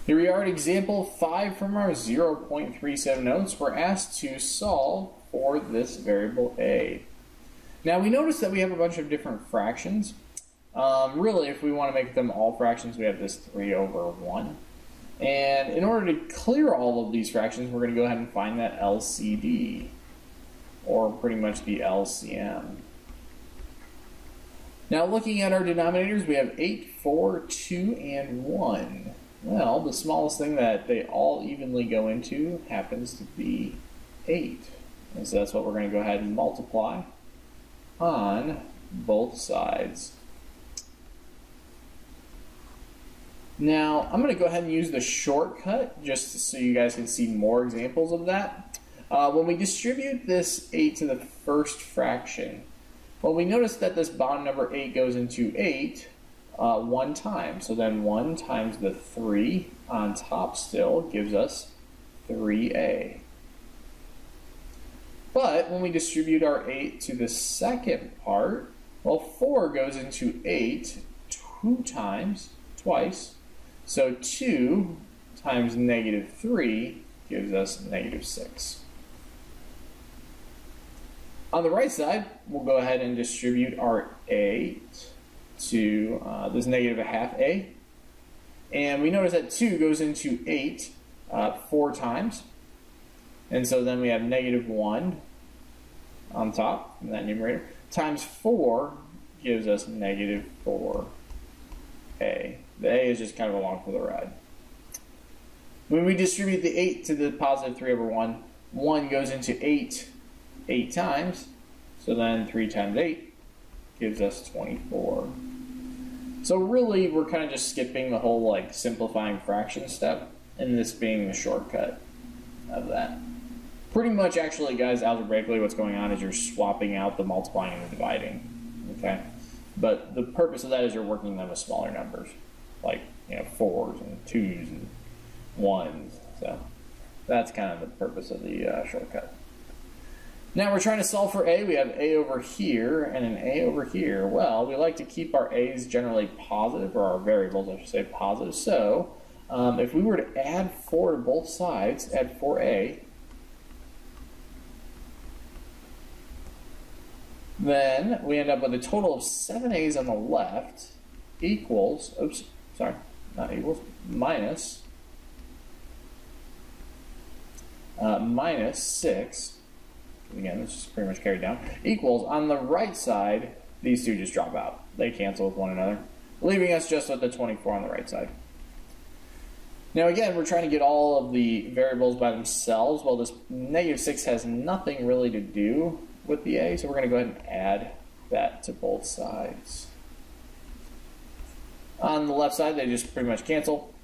Here we are at example 5 from our 0.37 notes. We're asked to solve for this variable a. Now we notice that we have a bunch of different fractions. Really, if we want to make them all fractions, we have this 3 over 1. And in order to clear all of these fractions, we're going to go ahead and find that LCD, or pretty much the LCM. Now looking at our denominators, we have 8, 4, 2, and 1. Well, the smallest thing that they all evenly go into happens to be 8. And so that's what we're going to go ahead and multiply on both sides. Now, I'm going to go ahead and use the shortcut just so you guys can see more examples of that. When we distribute this 8 to the first fraction, well, we notice that this bottom number 8 goes into 8 one time. So then 1 times the 3 on top still gives us 3a. But when we distribute our 8 to the second part, well, 4 goes into 8 twice. So 2 times negative 3 gives us negative 6. On the right side, we'll go ahead and distribute our 8 to this negative a half a. And we notice that 2 goes into 8 4 times. And so then we have negative 1 on top in that numerator. Times 4 gives us negative 4a. The a is just kind of along for the ride. When we distribute the 8 to the positive 3 over 1, 1 goes into 8 times. So then 3 times 8 gives us 24. So really, we're kind of just skipping the whole like simplifying fraction step, and this being the shortcut of that. Pretty much, actually, guys, algebraically, what's going on is you're swapping out the multiplying and the dividing. Okay, but the purpose of that is you're working them with smaller numbers, like 4s and 2s and 1s. So that's kind of the purpose of the shortcut. Now we're trying to solve for a. We have a over here and an a over here. Well, we like to keep our a's generally positive, or our variables, I should say, positive. So if we were to add 4 to both sides, add 4a, then we end up with a total of 7 a's on the left equals, oops, sorry, not equals, minus 6. Again, this is pretty much carried down, equals, on the right side, these two just drop out. They cancel with one another, leaving us just with the 24 on the right side. Now again, we're trying to get all of the variables by themselves. Well, this negative 6 has nothing really to do with the a, so we're going to go ahead and add that to both sides. On the left side, they just pretty much cancel,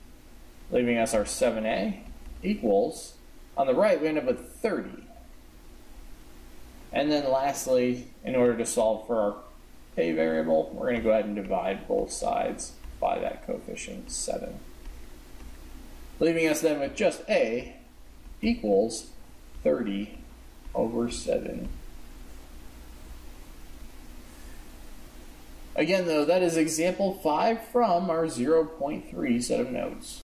leaving us our 7a equals, on the right, we end up with 30. And then lastly, in order to solve for our a variable, we're going to go ahead and divide both sides by that coefficient 7. Leaving us then with just a equals 30 over 7. Again, though, that is example 5 from our 0.3 set of notes.